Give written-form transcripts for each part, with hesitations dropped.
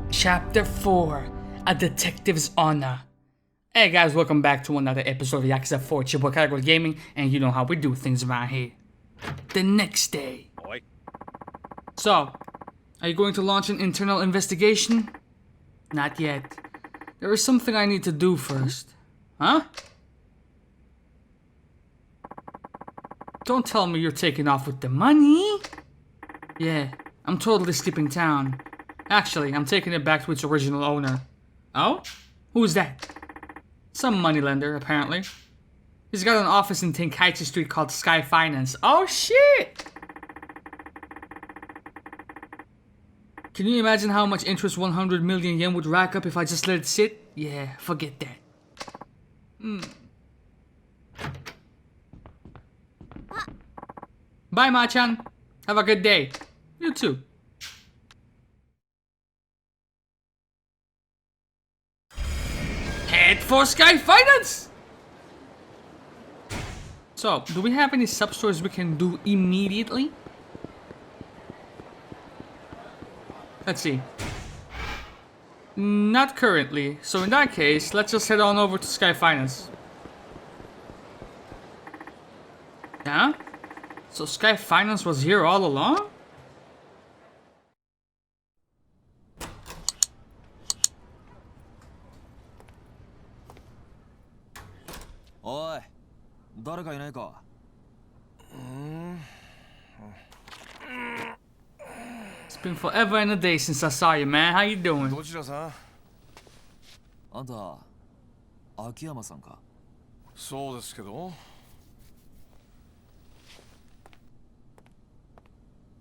Chapter 4, A Detective's Honor. Hey guys, welcome back to another episode of Yakuza 4 It's your boy Karagol Gaming, and you know how we do things around here. The next day. Oi. So, are you going to launch an internal investigation? Not yet. There is something I need to do first. Huh? Don't tell me you're taking off with the money. Yeah, I'm totally skipping town. Actually, I'm taking it back to its original owner. Oh? Who's that? Some moneylender, apparently. He's got an office in Tenkaichi Street called Sky Finance. Oh shit! Can you imagine how much interest 100 million yen would rack up if I just let it sit? Yeah, forget that. Bye, Ma-chan. Have a good day. You too. Head for Sky Finance! So, do we have any sub-stores we can do immediately? Let's see. Not currently, so in that case, let's just head on over to Sky Finance. Yeah? So Sky Finance was here all along? Oi, 誰かいないか? It's been forever and a day since I saw you, man. How you doing? どちらさん? あんた、秋山さんか? そうですけど。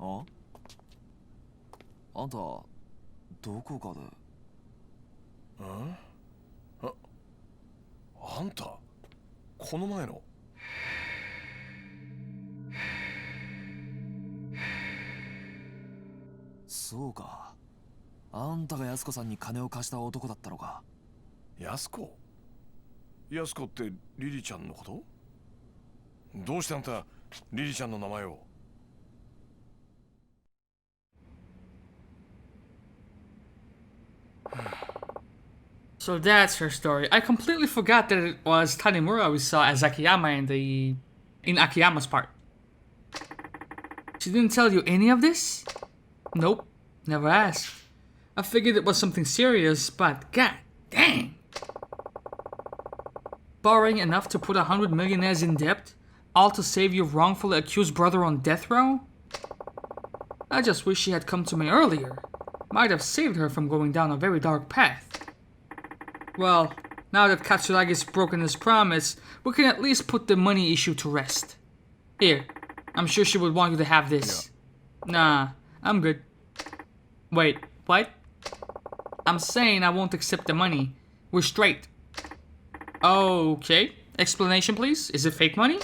あ? あんた、どこかで? あんた、この前の。そうか。あんたが安子さんに金を貸した男だったのか。安子ってリリちゃんのこと？どうしてあんたリリちゃんの名前を？ So that's her story. I completely forgot that it was Tanimura we saw as Akiyama in Akiyama's part. She didn't tell you any of this? Nope, never asked. I figured it was something serious, but god dang. Borrowing enough to put 100 millionaires in debt, all to save your wrongfully accused brother on death row? I just wish she had come to me earlier. Might have saved her from going down a very dark path. Well, now that Katsuragi's broken his promise, we can at least put the money issue to rest. Here, I'm sure she would want you to have this. Yeah. Nah, I'm good. Wait, what? I'm saying I won't accept the money. We're straight. Okay, explanation please? Is it fake money?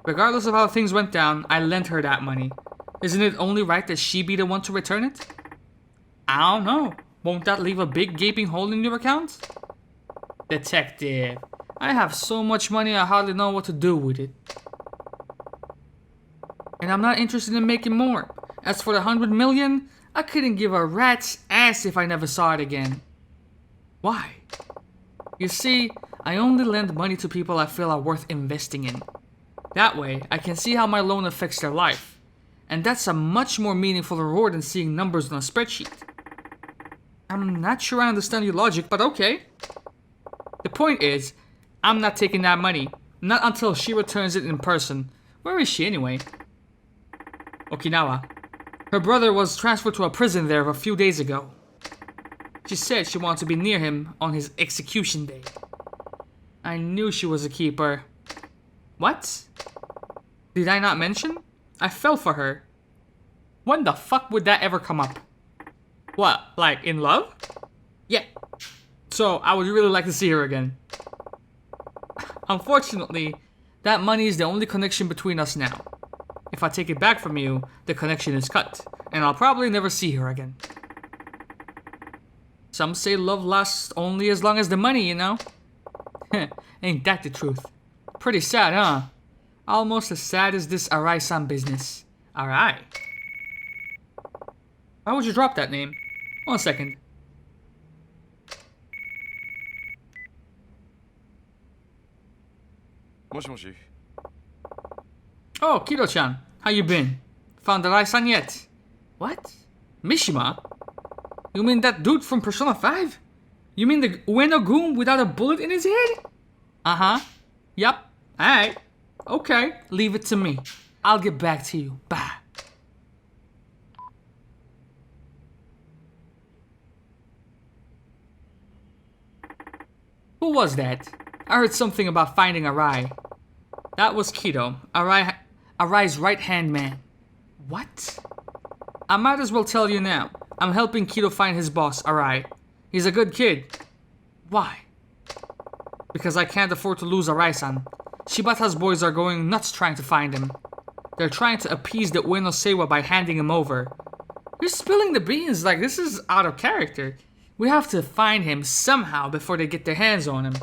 Regardless of how things went down, I lent her that money. Isn't it only right that she be the one to return it? I don't know. Won't that leave a big gaping hole in your account? Detective, I have so much money I hardly know what to do with it. And I'm not interested in making more. As for the 100 million, I couldn't give a rat's ass if I never saw it again. Why? You see, I only lend money to people I feel are worth investing in. That way, I can see how my loan affects their life. And that's a much more meaningful reward than seeing numbers on a spreadsheet. I'm not sure I understand your logic, but okay. The point is, I'm not taking that money. Not until she returns it in person. Where is she anyway? Okinawa. Her brother was transferred to a prison there a few days ago. She said she wanted to be near him on his execution day. I knew she was a keeper. What? Did I not mention? I fell for her. When the fuck would that ever come up? What, like in love? Yeah. So I would really like to see her again. Unfortunately, that money is the only connection between us now. If I take it back from you, the connection is cut, and I'll probably never see her again. Some say love lasts only as long as the money, you know? Ain't that the truth? Pretty sad, huh? Almost as sad as this Arai-san business. Arai. Why would you drop that name? 1 second. Moshi. Oh, Kido-chan, how you been? Found the Rai-san yet? What? Mishima? You mean that dude from Persona 5? You mean the Ueno-goon without a bullet in his head? Uh-huh. Yep. Alright. Okay, leave it to me. I'll get back to you. Bye. Who was that? I heard something about finding Arai. That was Kido, Arai's right-hand man. What? I might as well tell you now. I'm helping Kido find his boss, Arai. He's a good kid. Why? Because I can't afford to lose Arai-san. Shibata's boys are going nuts trying to find him. They're trying to appease the Ueno Seiwa by handing him over. You're spilling the beans like this is out of character. We have to find him somehow before they get their hands on him.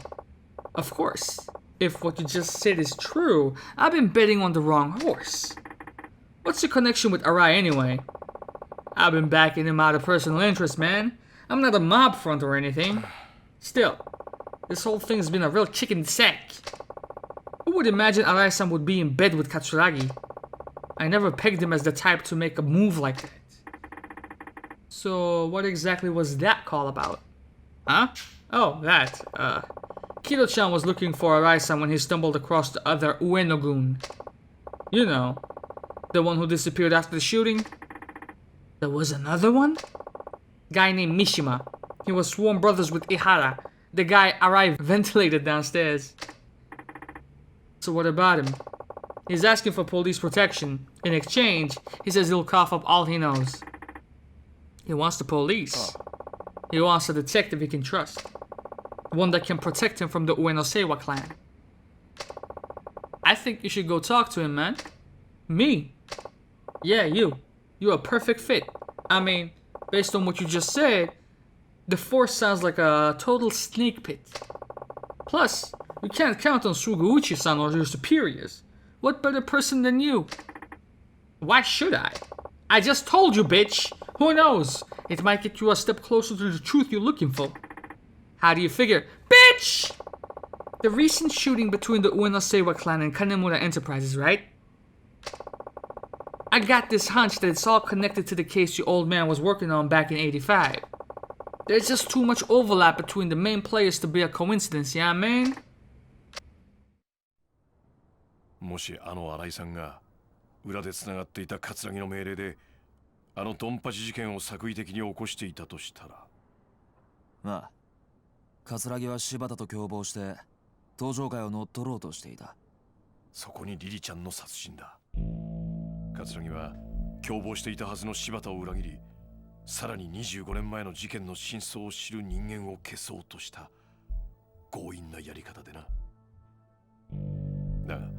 Of course, if what you just said is true, I've been betting on the wrong horse. What's your connection with Arai anyway? I've been backing him out of personal interest, man. I'm not a mob front or anything. Still, this whole thing's been a real chicken sack. Who would imagine Arai-san would be in bed with Katsuragi? I never pegged him as the type to make a move like that. So, what exactly was that call about? Huh? Oh, that. Kido-chan was looking for Arai-san when he stumbled across the other Ueno-goon. You know, the one who disappeared after the shooting. There was another one? Guy named Mishima. He was sworn brothers with Ihara, the guy Arai ventilated downstairs. So what about him? He's asking for police protection. In exchange, he says he'll cough up all he knows. He wants the police. He wants a detective he can trust. One that can protect him from the Ueno Seiwa clan. I think you should go talk to him, man. Me? Yeah, you. You're a perfect fit. I mean, based on what you just said, the force sounds like a total snake pit. Plus, you can't count on Suguuchi-san or your superiors. What better person than you? Why should I? I just told you, bitch! Who knows? It might get you a step closer to the truth you're looking for. How do you figure? Bitch! The recent shooting between the Ueno Seiwa clan and Kanemura Enterprises, right? I got this hunch that it's all connected to the case your old man was working on back in '85. There's just too much overlap between the main players to be a coincidence, yeah, man? もしあの新井さんが裏でつながっていた葛城の命令であのドンパチ事件を作為的に起こしていたとしたら、まあ葛城は柴田と共謀して登場会を乗っ取ろうとしていた。そこにリリちゃんの殺人だ。葛城は共謀していたはずの柴田を裏切り、さらに25年前の事件の真相を知る人間を消そうとした強引なやり方でな。だが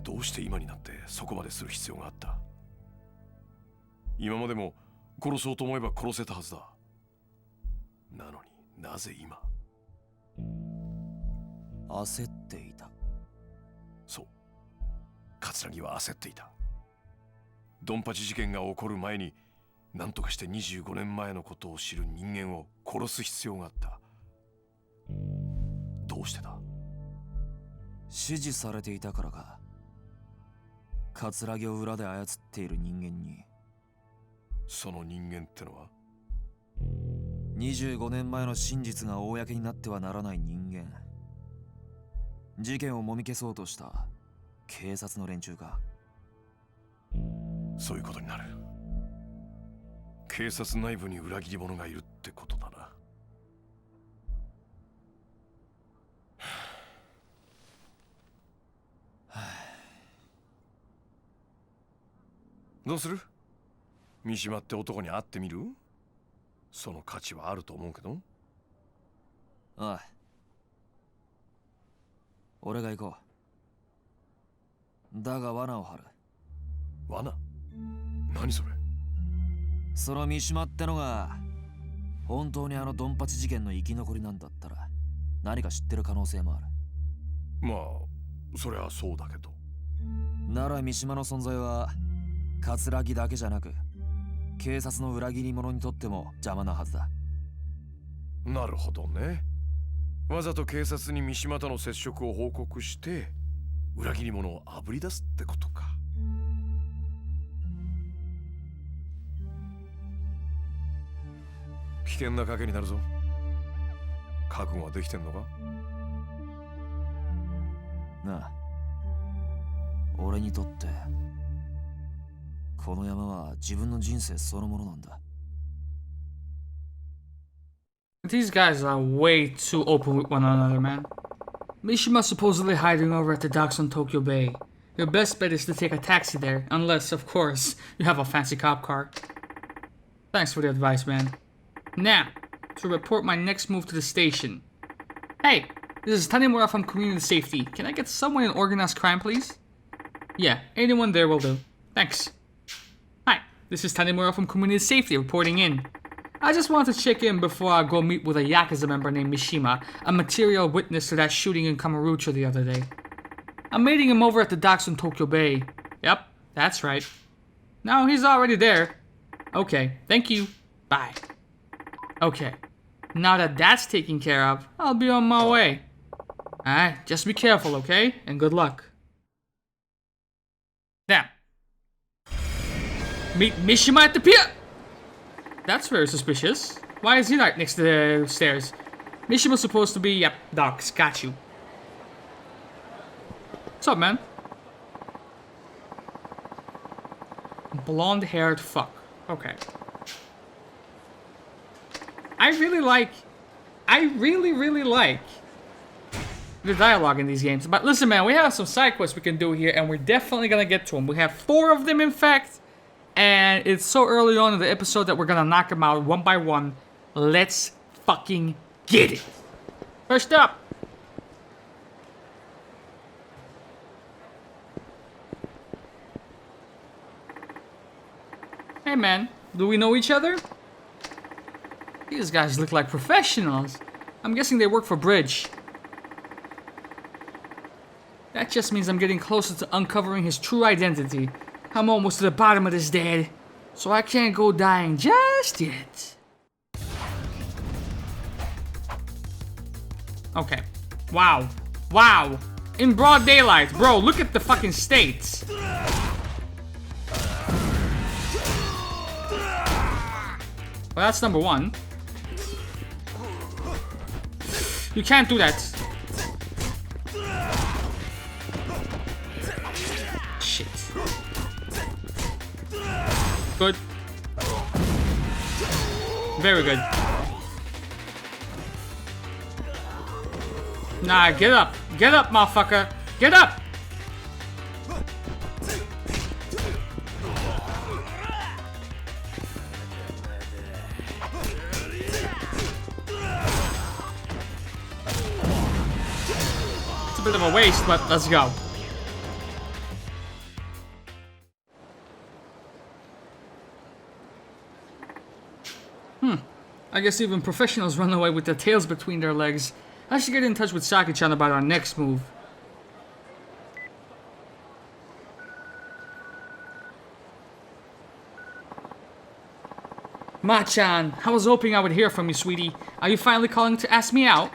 どうして今になってそこまでする必要があった？今までも殺そうと思えば殺せたはずだ。なのになぜ今？焦っていた。そう、葛城は焦っていた。ドンパチ事件が起こる前に何とかして25年前のことを知る人間を殺す必要があった。どうしてだ？指示されていたからか。葛城を裏で操っている人間に。その人間ってのは25年前の真実が公になってはならない人間。事件をもみ消そうとした警察の連中か。そういうことになる。警察内部に裏切り者がいるってことだな。どうする？三島って男に会ってみる？その価値はあると思うけど。ああ、俺が行こう。だが罠を張る。罠？何それ？その三島ってのが本当にあのドンパチ事件の生き残りなんだったら何か知ってる可能性もある。まあそりゃそうだけど。なら三島の存在は葛城だけじゃなく警察の裏切り者にとっても邪魔なはずだ。なるほどね。わざと警察に三島との接触を報告して裏切り者をあぶり出すってことか。危険な賭けになるぞ。覚悟はできてんのか？なあ、俺にとってこの山は自分の人生そのものなんだ。These guys are way too open with one another, man. Mishima's supposedly hiding over at the docks on Tokyo Bay. Your best bet is to take a taxi there, unless, of course, you have a fancy cop car. Thanks for the advice, man. Now, to report my next move to the station. Hey, this is Tanimura from Community Safety. Can I get someone in organized crime, please? Yeah, anyone there will do. Thanks. Hi, this is Tanimura from Community Safety reporting in. I just wanted to check in before I go meet with a Yakuza member named Mishima, a material witness to that shooting in Kamurocho the other day. I'm meeting him over at the docks in Tokyo Bay. Yep, that's right. No, he's already there. Okay, thank you. Bye. Okay, now that that's taken care of, I'll be on my way. Alright, just be careful, okay? And good luck. Now, meet Mishima at the pier! That's very suspicious. Why is he right next to the stairs? Mishima's supposed to be, yep, docks, got you. What's up, man? Blonde-haired fuck. Okay. I really like the dialogue in these games. But listen, man, we have some side quests we can do here, and we're definitely gonna get to them. We have 4 of them, in fact. And it's so early on in the episode that we're gonna knock them out one by one. Let's fucking get it. First up. Hey man, do we know each other? These guys look like professionals. I'm guessing they work for Bridge. That just means I'm getting closer to uncovering his true identity. I'm almost to the bottom of this, Dad, so I can't go dying just yet. Okay. Wow. Wow. In broad daylight. Bro, look at the fucking states. Well, that's number 1. You can't do that. Shit. Good. Very good. Nah, get up. Get up, motherfucker. Get up! It's a bit of a waste, but let's go. I guess even professionals run away with their tails between their legs. I should get in touch with Saki-chan about our next move. Ma-chan, I was hoping I would hear from you, sweetie. Are you finally calling to ask me out?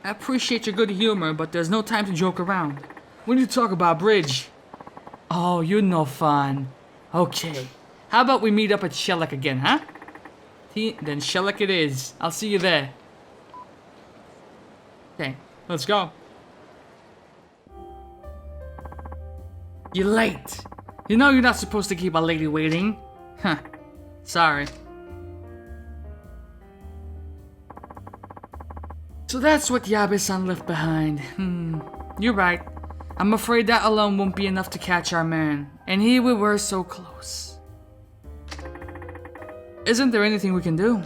I appreciate your good humor, but there's no time to joke around. We need to talk about Bridge. Oh, you're no fun. Okay. How about we meet up at Shellac again, huh? Then Shellac it is. I'll see you there. Okay, let's go. You're late. You know you're not supposed to keep a lady waiting. Huh. Sorry. So that's what Yabe-san left behind. You're right. I'm afraid that alone won't be enough to catch our man. And here we were so close. Isn't there anything we can do?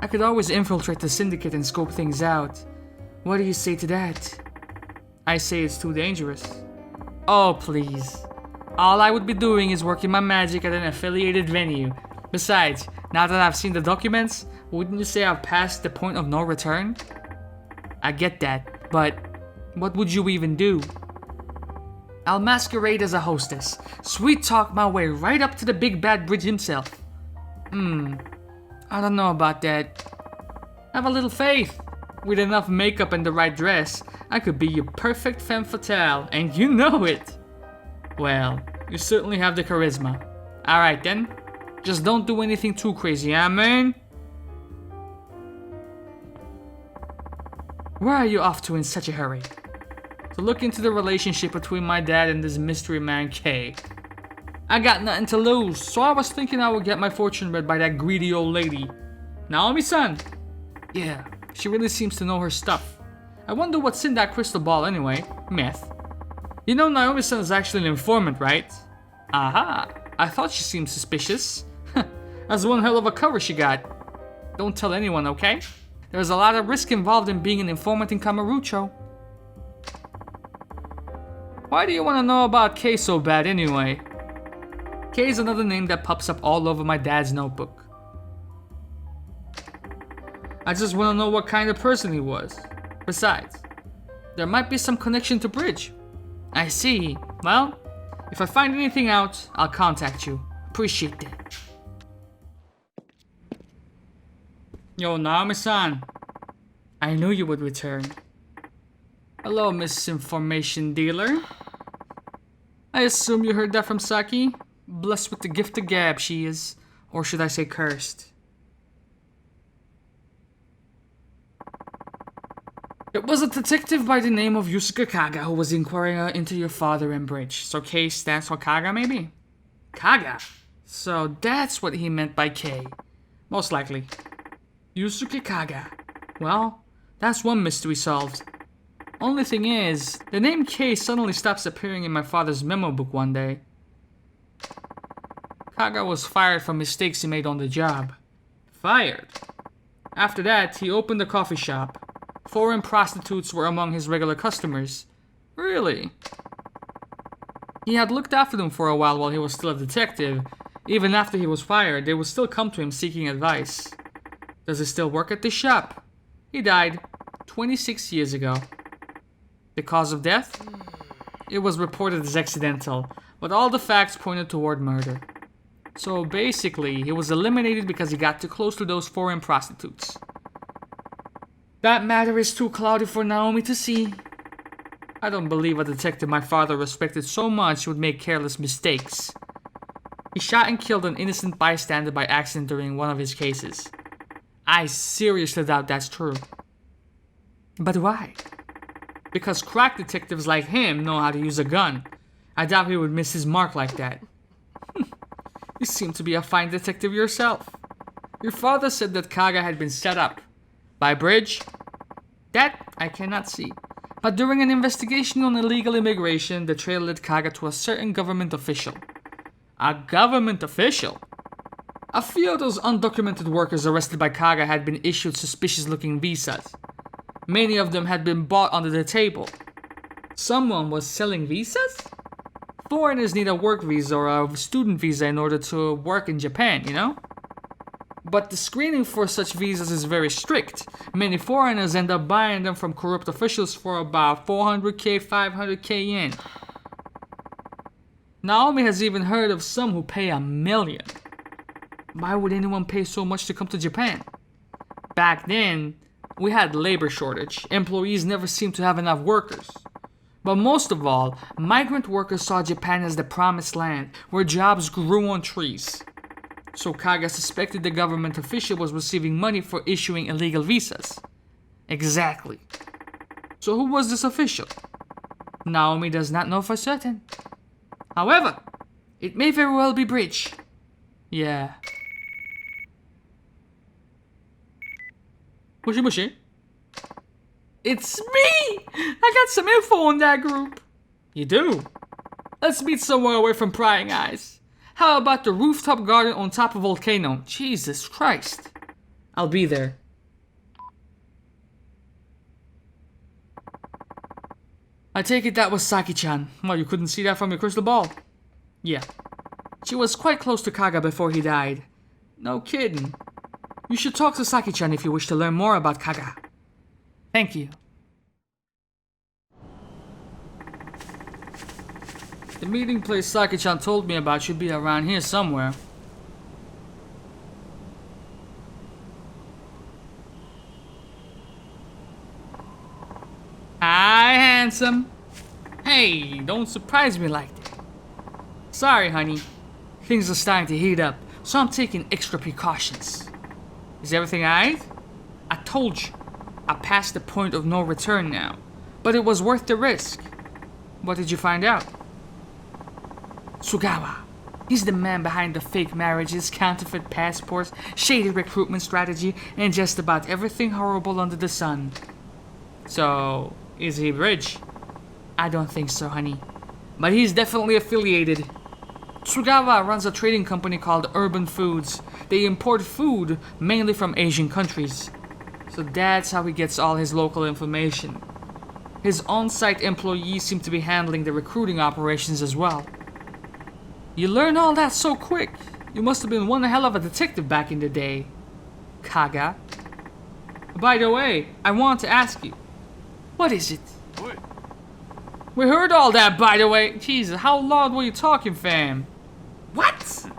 I could always infiltrate the syndicate and scope things out. What do you say to that? I say it's too dangerous. Oh, please. All I would be doing is working my magic at an affiliated venue. Besides, now that I've seen the documents, wouldn't you say I've passed the point of no return? I get that, but what would you even do? I'll masquerade as a hostess, sweet talk my way right up to the big bad bridge himself. I don't know about that. Have a little faith. With enough makeup and the right dress, I could be your perfect femme fatale, and you know it. Well, you certainly have the charisma. Alright then, just don't do anything too crazy, huh, man? Where are you off to in such a hurry? To look into the relationship between my dad and this mystery man Kay. I got nothing to lose, so I was thinking I would get my fortune read by that greedy old lady. Naomi-san. Yeah, she really seems to know her stuff. I wonder what's in that crystal ball anyway. Meth. You know Naomi-san is actually an informant, right? Aha, I thought she seemed suspicious. That's one hell of a cover she got. Don't tell anyone, okay? There's a lot of risk involved in being an informant in Kamurocho. Why do you want to know about Kay so bad anyway? Kay is another name that pops up all over my dad's notebook. I just want to know what kind of person he was. Besides, there might be some connection to Bridge. I see. Well, if I find anything out, I'll contact you. Appreciate that. Yo, Naomi-san. I knew you would return. Hello, misinformation dealer. I assume you heard that from Saki? Blessed with the gift of gab she is. Or should I say cursed? It was a detective by the name of Yusuke Kaga who was inquiring into your father and Bridge. So K stands for Kaga, maybe? Kaga? So that's what he meant by K. Most likely. Yusuke Kaga. Well, that's one mystery solved. Only thing is, the name K suddenly stops appearing in my father's memo book one day. Kaga was fired for mistakes he made on the job. Fired? After that, he opened a coffee shop. Foreign prostitutes were among his regular customers. Really? He had looked after them for a while he was still a detective. Even after he was fired, they would still come to him seeking advice. Does he still work at this shop? He died 26 years ago. The cause of death? It was reported as accidental, but all the facts pointed toward murder. So basically, he was eliminated because he got too close to those foreign prostitutes. That matter is too cloudy for Naomi to see. I don't believe a detective my father respected so much would make careless mistakes. He shot and killed an innocent bystander by accident during one of his cases. I seriously doubt that's true. But why? Because crack detectives like him know how to use a gun. I doubt he would miss his mark like that. You seem to be a fine detective yourself. Your father said that Kaga had been set up. By Bridge? That I cannot see. But during an investigation on illegal immigration, the trail led Kaga to a certain government official. A government official? A few of those undocumented workers arrested by Kaga had been issued suspicious-looking visas. Many of them had been bought under the table. Someone was selling visas? Foreigners need a work visa or a student visa in order to work in Japan, you know? But the screening for such visas is very strict. Many foreigners end up buying them from corrupt officials for about 400k, 500k yen. Naomi has even heard of some who pay $1 million. Why would anyone pay so much to come to Japan? Back then, we had labor shortage. Employees never seemed to have enough workers. But most of all, migrant workers saw Japan as the promised land, where jobs grew on trees. So Kaga suspected the government official was receiving money for issuing illegal visas. Exactly. So who was this official? Naomi does not know for certain. However, it may very well be Bridge. Yeah. Mushy mushy. It's me! I got some info on that group. You do? Let's meet somewhere away from prying eyes. How about the rooftop garden on top of volcano? Jesus Christ. I'll be there. I take it that was Saki-chan. Well, you couldn't see that from your crystal ball. Yeah. She was quite close to Kaga before he died. No kidding. You should talk to Saki-chan if you wish to learn more about Kaga. Thank you. The meeting place Saki-chan told me about should be around here somewhere. Hi, handsome. Hey, don't surprise me like that. Sorry, honey. Things are starting to heat up, so I'm taking extra precautions. Is everything alright? I told you, I passed the point of no return now, but it was worth the risk. What did you find out? Sugawa. He's the man behind the fake marriages, counterfeit passports, shady recruitment strategy, and just about everything horrible under the sun. So, is he rich? I don't think so, honey. But he's definitely affiliated. Sugawa runs a trading company called Urban Foods. They import food mainly from Asian countries. So that's how he gets all his local information. His on-site employees seem to be handling the recruiting operations as well. You learn all that so quick. You must have been one hell of a detective back in the day, Kaga. By the way, I want to ask you, what is it? What? We heard all that, by the way. Jesus, how loud were you talking, fam? What?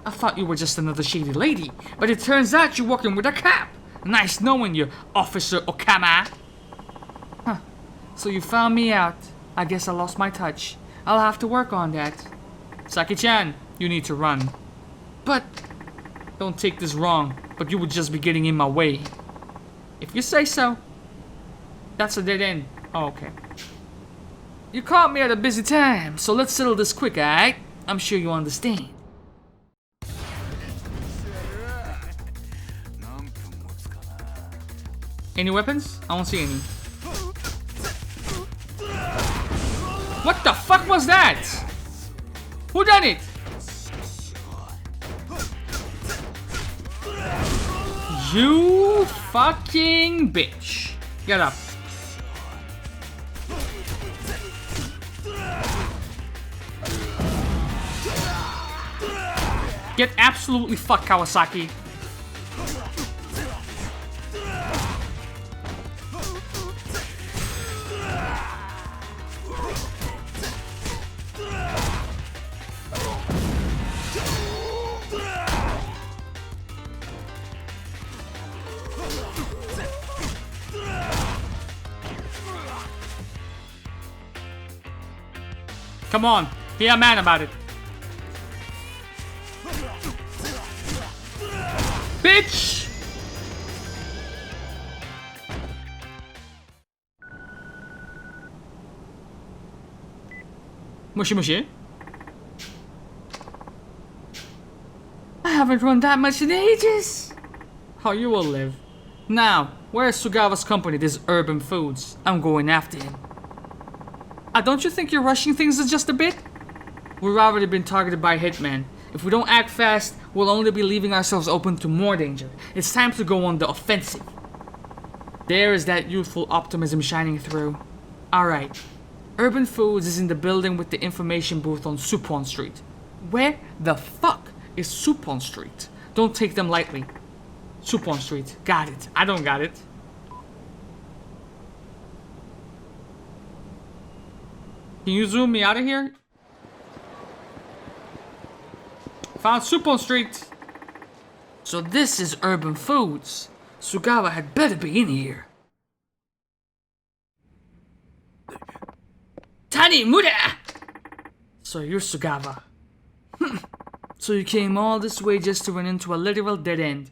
I thought you were just another shady lady, but it turns out you're working with a cop. Nice knowing you, Officer Okama. Huh. So you found me out. I guess I lost my touch. I'll have to work on that. Saki-chan, you need to run. But, don't take this wrong, but you would just be getting in my way. If you say so. That's a dead end. Oh, okay. You caught me at a busy time, so let's settle this quick, alright? I'm sure you understand. Any weapons? I don't see any. What the fuck was that? Who done it? You fucking bitch. Get up. Get absolutely fucked, Kawasaki. Come on, be a man about it. Bitch! Mushi mushi? I haven't run that much in ages. How you will live. Now, where's Sugawa's company, this Urban Foods? I'm going after him. Don't you think you're rushing things just a bit? We've already been targeted by hitmen. If we don't act fast, we'll only be leaving ourselves open to more danger. It's time to go on the offensive. There is that youthful optimism shining through. Alright. Urban Foods is in the building with the information booth on Suppon Street. Where the fuck is Suppon Street? Don't take them lightly. Suppon Street. Got it. I don't got it. Can you zoom me out of here? Found Suppon Street. So this is Urban Foods. Sugawa had better be in here. Tanimura! So you're Sugawa. So you came all this way just to run into a literal dead end.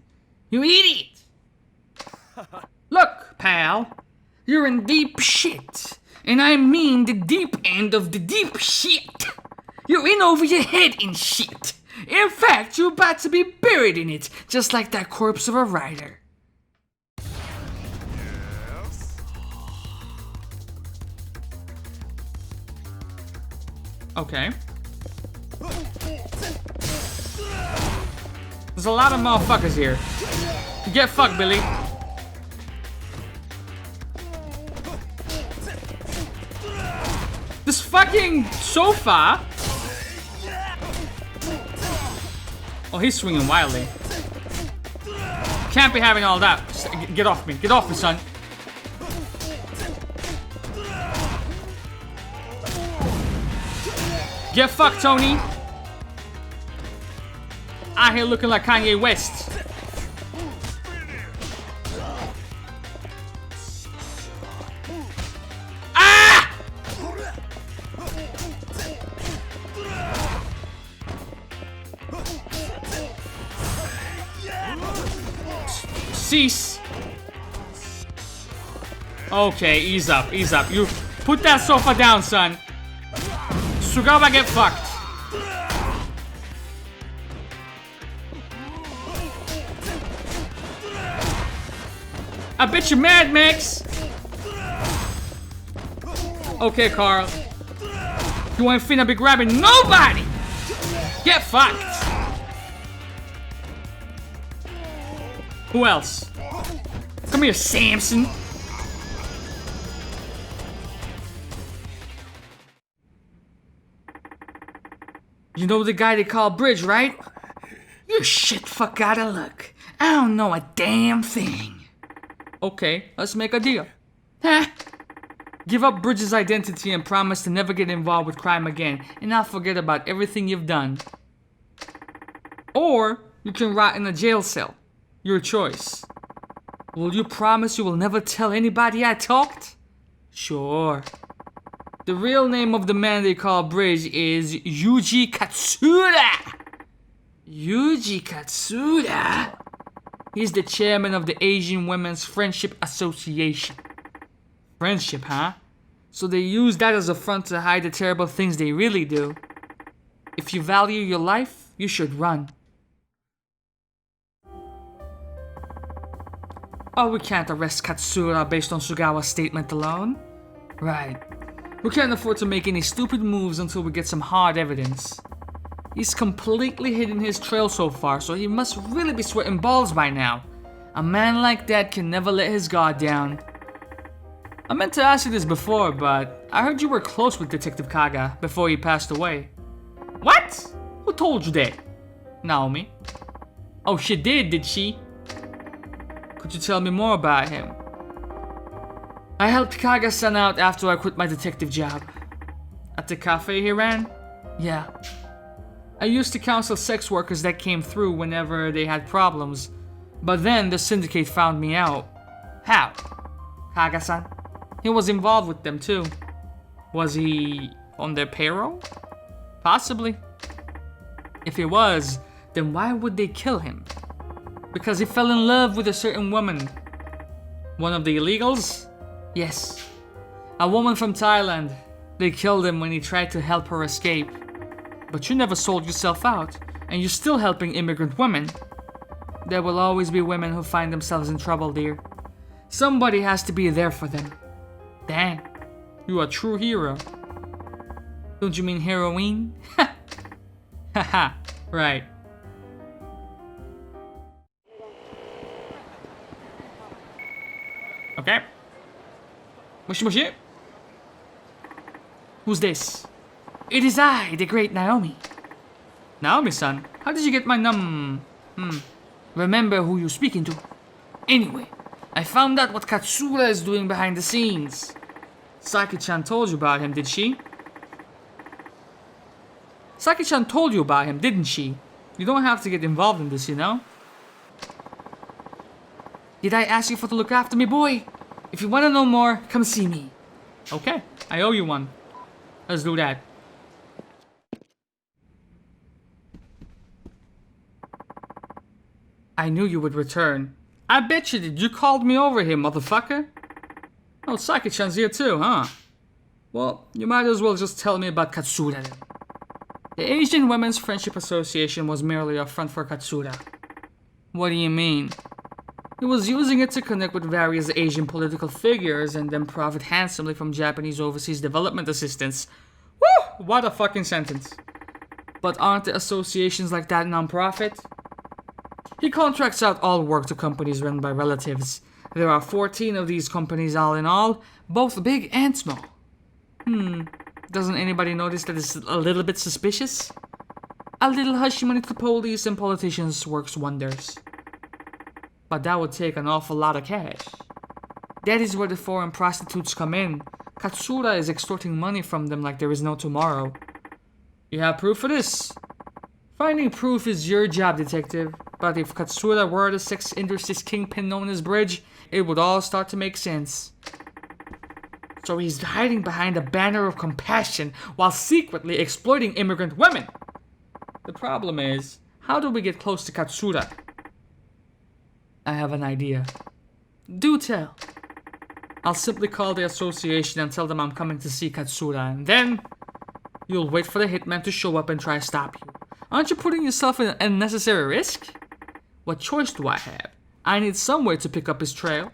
You idiot! Look, pal. You're in deep shit. And I mean the deep end of the deep shit. You're in over your head in shit. In fact, you're about to be buried in it, just like that corpse of a rider. Okay. There's a lot of motherfuckers here. Get fucked, Billy. This fucking sofa. Oh, he's swinging wildly. Can't be having all that. Just get off me. Get off me, son. Get fucked, Tony. Out here looking like Kanye West. Ah! Cease. Okay, ease up, ease up. You put that sofa down, son. Sugawa, get fucked. I bet you're mad, Max. Okay, Carl. You ain't finna be grabbing nobody. Get fucked. Who else? Come here, Samson. You know the guy they call Bridge, right? You shit fuck out of luck. I don't know a damn thing. Okay, let's make a deal. Huh? Give up Bridge's identity and promise to never get involved with crime again, and I'll forget about everything you've done. Or you can rot in a jail cell. Your choice. Will you promise you will never tell anybody I talked? Sure. The real name of the man they call Bridge is Yuji Katsuda. Yuji Katsuda? He's the chairman of the Asian Women's Friendship Association. Friendship, huh? So they use that as a front to hide the terrible things they really do. If you value your life, you should run. Oh, we can't arrest Katsura based on Sugawa's statement alone. Right. We can't afford to make any stupid moves until we get some hard evidence. He's completely hidden his trail so far, so he must really be sweating balls by now. A man like that can never let his guard down. I meant to ask you this before, but I heard you were close with Detective Kaga before he passed away. What? Who told you that? Naomi. Oh, she did she? Could you tell me more about him? I helped Kaga-san out after I quit my detective job. At the cafe he ran? Yeah. I used to counsel sex workers that came through whenever they had problems, but then the syndicate found me out. How? Kaga-san? He was involved with them too. Was he on their payroll? Possibly. If he was, then why would they kill him? Because he fell in love with a certain woman. One of the illegals? Yes. A woman from Thailand. They killed him when he tried to help her escape. But you never sold yourself out, and you're still helping immigrant women. There will always be women who find themselves in trouble, dear. Somebody has to be there for them. Dang, you're a true hero. Don't you mean heroine? Haha, right. Okay. Moshi moshi? Who's this? It is I, the great Naomi. Naomi-san, how did you get my remember who you're speaking to. Anyway, I found out what Katsura is doing behind the scenes. Saki-chan told you about him, did she? Saki-chan told you about him, didn't she? You don't have to get involved in this, you know? Did I ask you for to look after me, boy? If you want to know more, come see me. Okay, I owe you one. Let's do that. I knew you would return. I bet you did. You called me over here, motherfucker. Oh, Saki-chan's here too, huh? Well, you might as well just tell me about Katsura then. The Asian Women's Friendship Association was merely a front for Katsura. What do you mean? He was using it to connect with various Asian political figures and then profit handsomely from Japanese overseas development assistance. Woo! What a fucking sentence. But aren't the associations like that non-profit? He contracts out all work to companies run by relatives. There are 14 of these companies all in all, both big and small. Doesn't anybody notice that it's a little bit suspicious? A little hush money to police and politicians works wonders. But that would take an awful lot of cash. That is where the foreign prostitutes come in. Katsura is extorting money from them like there is no tomorrow. You have proof of this? Finding proof is your job, detective. But if Katsura were the sex industry's kingpin known as Bridge, it would all start to make sense. So he's hiding behind a banner of compassion while secretly exploiting immigrant women. The problem is, how do we get close to Katsura? I have an idea. Do tell. I'll simply call the association and tell them I'm coming to see Katsura, and then you'll wait for the hitman to show up and try to stop you. Aren't you putting yourself in an unnecessary risk? What choice do I have? I need somewhere to pick up his trail.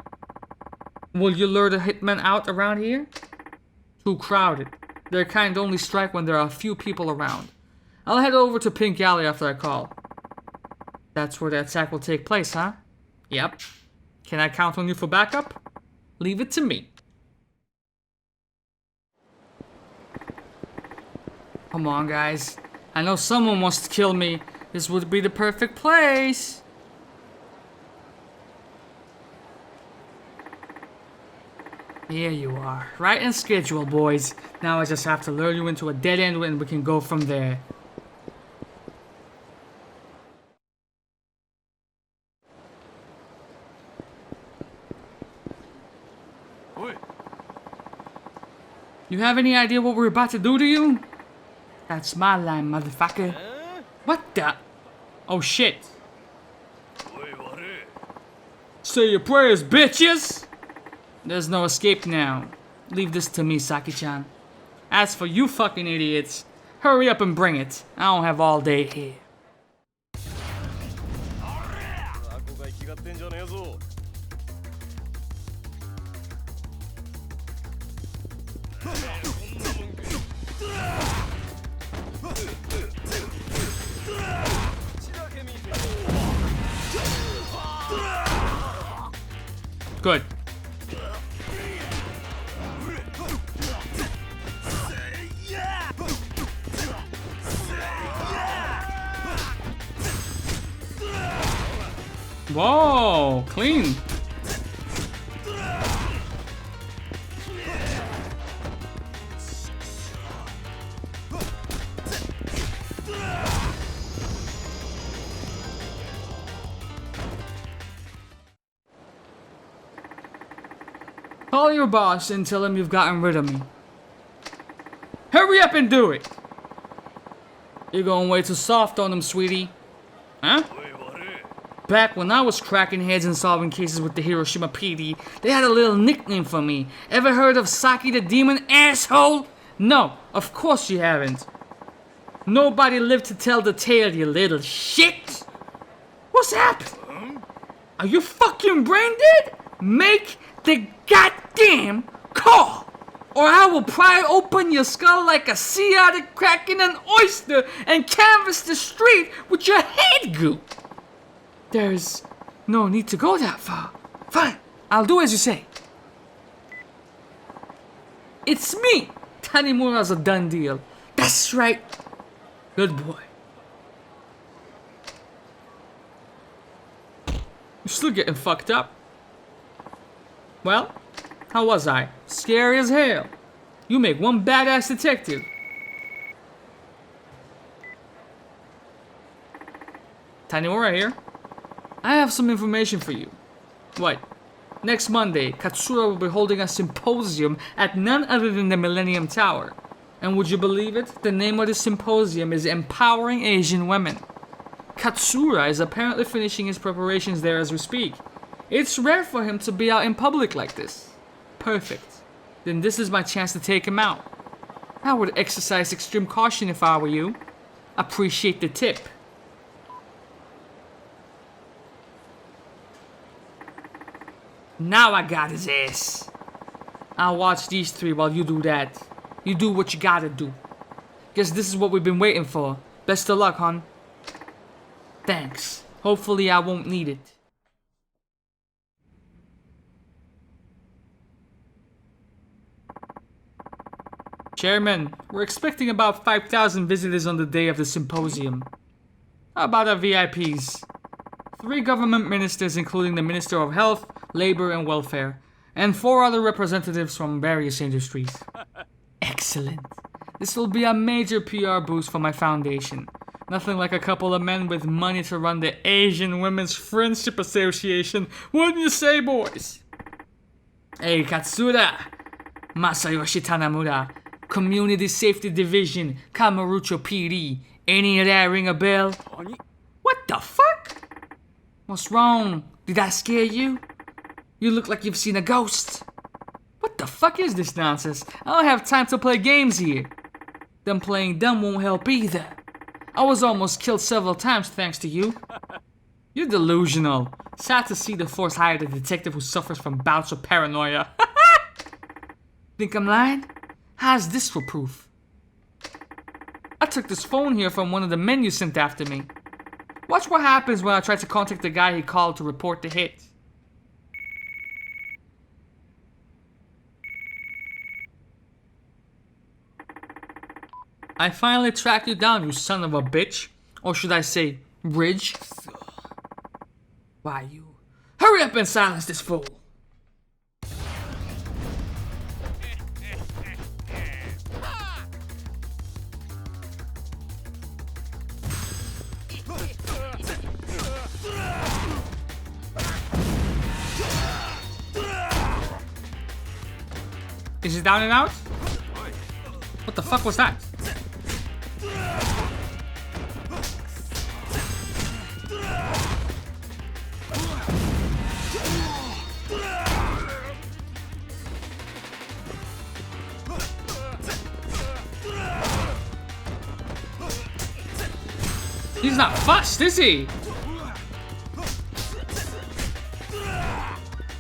Will you lure the hitman out around here? Too crowded. Their kind only strike when there are a few people around. I'll head over to Pink Alley after I call. That's where the attack will take place, huh? Yep. Can I count on you for backup? Leave it to me. Come on, guys. I know someone wants to kill me. This would be the perfect place. Here you are. Right in schedule, boys. Now I just have to lure you into a dead end and we can go from there. You have any idea what we're about to do to you? That's my line, motherfucker. What the? Oh shit. Say your prayers, bitches! There's no escape now. Leave this to me, Saki-chan. As for you fucking idiots, hurry up and bring it. I don't have all day here. Good. Whoa, clean. Call your boss and tell him you've gotten rid of me. Hurry up and do it! You're going way too soft on him, sweetie. Huh? Back when I was cracking heads and solving cases with the Hiroshima PD, they had a little nickname for me. Ever heard of Saki the Demon, asshole? No, of course you haven't. Nobody lived to tell the tale, you little shit! What's happened? Are you fucking brain dead? Make the goddamn call! Or I will pry open your skull like a sea otter cracking an oyster and canvas the street with your head goo. There's no need to go that far. Fine, I'll do as you say. It's me! Tanimura's a done deal. That's right. Good boy. You're still getting fucked up. Well, how was I? Scary as hell. You make one badass detective. Tanimura here. I have some information for you. What? Next Monday, Katsura will be holding a symposium at none other than the Millennium Tower. And would you believe it? The name of the symposium is Empowering Asian Women. Katsura is apparently finishing his preparations there as we speak. It's rare for him to be out in public like this. Perfect. Then this is my chance to take him out. I would exercise extreme caution if I were you. Appreciate the tip. Now I got his ass. I'll watch these three while you do that. You do what you gotta do. Guess this is what we've been waiting for. Best of luck, hon. Thanks. Hopefully I won't need it. Chairman, we're expecting about 5,000 visitors on the day of the symposium. How about our VIPs? 3 government ministers including the Minister of Health, Labor and Welfare, and 4 other representatives from various industries. Excellent. This will be a major PR boost for my foundation. Nothing like a couple of men with money to run the Asian Women's Friendship Association, wouldn't you say, boys? Hey, Katsura! Masayoshi Tanimura, Community Safety Division, Kamurocho PD. Any of that ring a bell? What the fuck? What's wrong? Did I scare you? You look like you've seen a ghost. What the fuck is this nonsense? I don't have time to play games here. Them playing dumb won't help either. I was almost killed several times thanks to you. You're delusional. Sad to see the force hire a detective who suffers from bouts of paranoia. Think I'm lying? How's this for proof? I took this phone here from one of the men you sent after me. Watch what happens when I try to contact the guy he called to report the hit. I finally tracked you down, you son of a bitch. Or should I say, Ridge? Why, you... Hurry up and silence this fool! Is he down and out? What the fuck was that? He's not fussed, is he?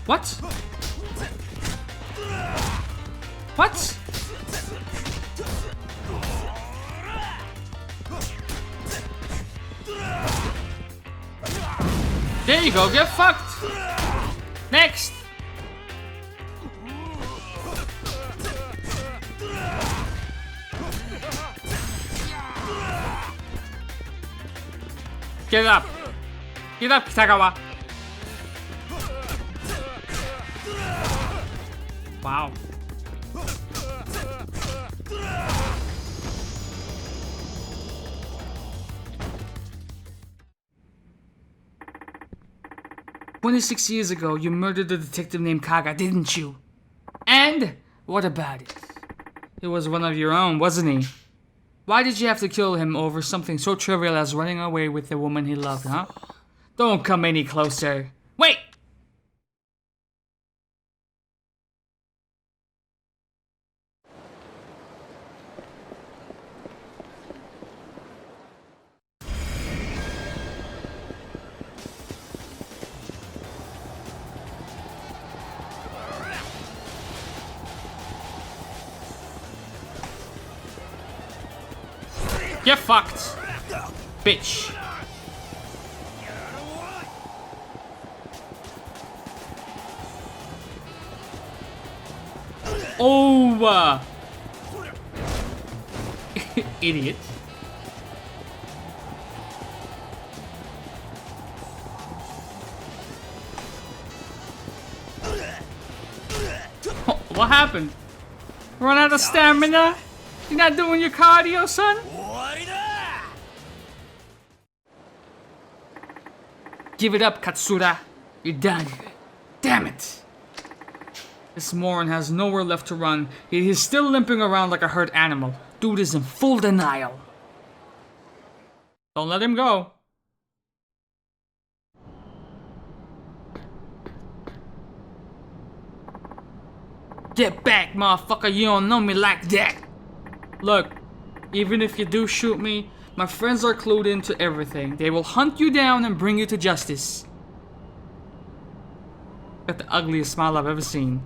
What? What? There you go, get fucked! Next! Get up! Get up, Kitagawa! Wow. "26 years ago, you murdered a detective named Kaga, didn't you? And what about it? He was one of your own, wasn't he? Why did you have to kill him over something so trivial as running away with the woman he loved, huh? Don't come any closer. Wait! Get fucked, bitch. Oh, idiot. What happened? Run out of stamina? You're not doing your cardio, son? Give it up, Katsura. You're done. Damn it. This moron has nowhere left to run. He's still limping around like a hurt animal. Dude is in full denial. Don't let him go. Get back, motherfucker. You don't know me like that. Look, even if you do shoot me, my friends are clued into everything. They will hunt you down and bring you to justice. Got the ugliest smile I've ever seen.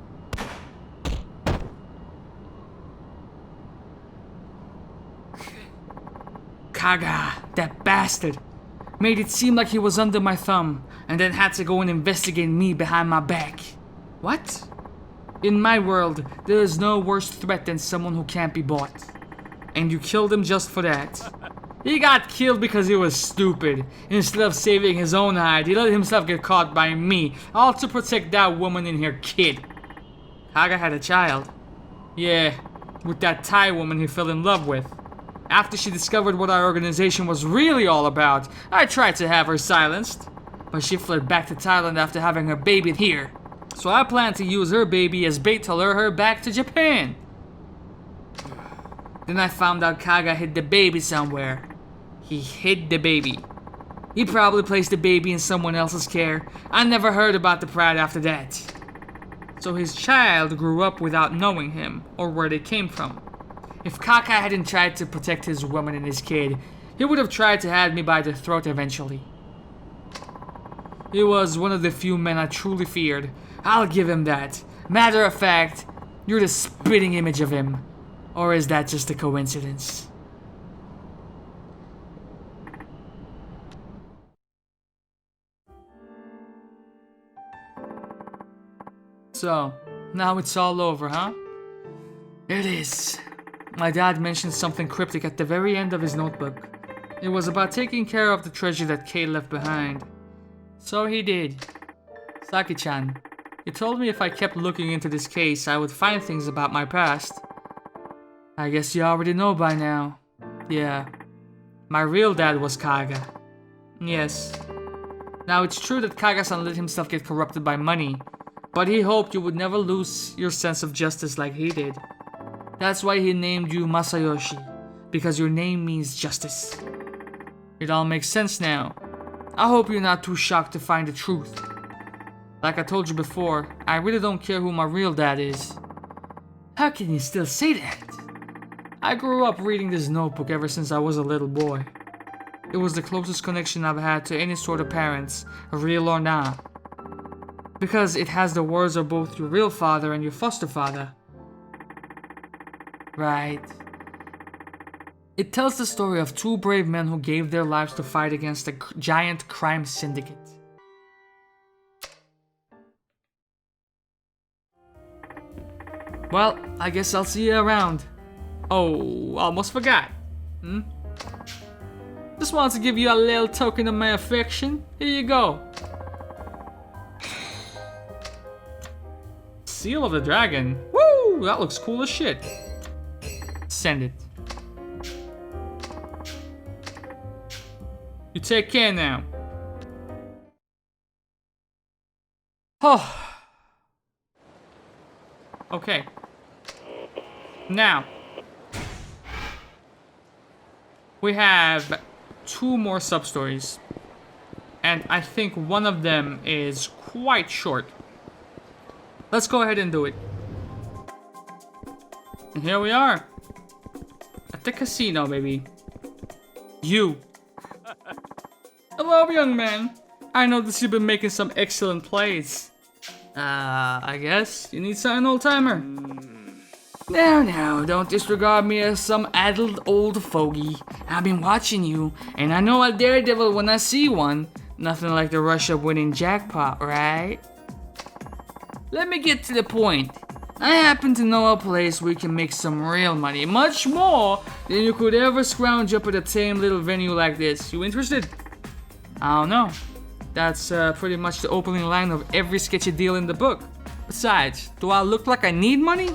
Kaga, that bastard, made it seem like he was under my thumb and then had to go and investigate me behind my back. What? In my world, there is no worse threat than someone who can't be bought. And you killed him just for that. He got killed because he was stupid. Instead of saving his own hide, he let himself get caught by me, all to protect that woman and her kid. Kaga had a child. Yeah, with that Thai woman he fell in love with. After she discovered what our organization was really all about, I tried to have her silenced, but she fled back to Thailand after having her baby here. So I plan to use her baby as bait to lure her back to Japan. Then I found out Kaga hid the baby somewhere. He hid the baby. He probably placed the baby in someone else's care. I never heard about the pride after that. So his child grew up without knowing him or where they came from. If Kaka hadn't tried to protect his woman and his kid, he would have tried to have me by the throat eventually. He was one of the few men I truly feared. I'll give him that. Matter of fact, you're the spitting image of him. Or is that just a coincidence? So, now it's all over, huh? It is. My dad mentioned something cryptic at the very end of his notebook. It was about taking care of the treasure that Kay left behind. So he did. Saki-chan, he told me if I kept looking into this case, I would find things about my past. I guess you already know by now. Yeah. My real dad was Kaga. Yes. Now it's true that Kaga-san let himself get corrupted by money, but he hoped you would never lose your sense of justice like he did. That's why he named you Masayoshi, because your name means justice. It all makes sense now. I hope you're not too shocked to find the truth. Like I told you before, I really don't care who my real dad is. How can you still say that? I grew up reading this notebook ever since I was a little boy. It was the closest connection I've had to any sort of parents, real or not. Because it has the words of both your real father and your foster father. Right. It tells the story of two brave men who gave their lives to fight against a giant crime syndicate. Well, I guess I'll see you around. Oh, almost forgot. Just wanted to give you a little token of my affection. Here you go. Seal of the Dragon. Woo! That looks cool as shit. Send it. You take care now. Oh. Okay. Now. We have 2 more sub-stories. And I think one of them is quite short. Let's go ahead and do it. And here we are. At the casino, baby. You. Hello, young man. I noticed you've been making some excellent plays. I guess you need an old-timer. Now, don't disregard me as some addled old fogey. I've been watching you, and I know a daredevil when I see one. Nothing like the rush of winning jackpot, right? Let me get to the point. I happen to know a place where you can make some real money, much more than you could ever scrounge up at a tame little venue like this. You interested? I don't know. That's pretty much the opening line of every sketchy deal in the book. Besides, do I look like I need money?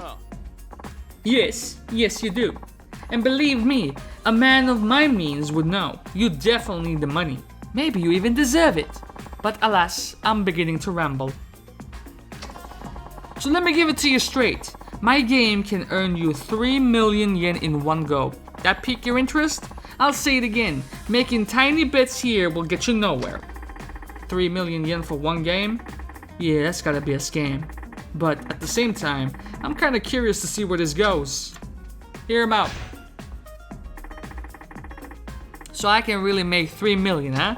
Yes, you do. And believe me, a man of my means would know. You definitely need the money. Maybe you even deserve it. But alas, I'm beginning to ramble. So let me give it to you straight. My game can earn you 3 million yen in one go. That pique your interest? I'll say it again. Making tiny bets here will get you nowhere. 3 million yen for one game? Yeah, that's gotta be a scam. But at the same time, I'm kinda curious to see where this goes. Hear him out. So I can really make 3 million, huh?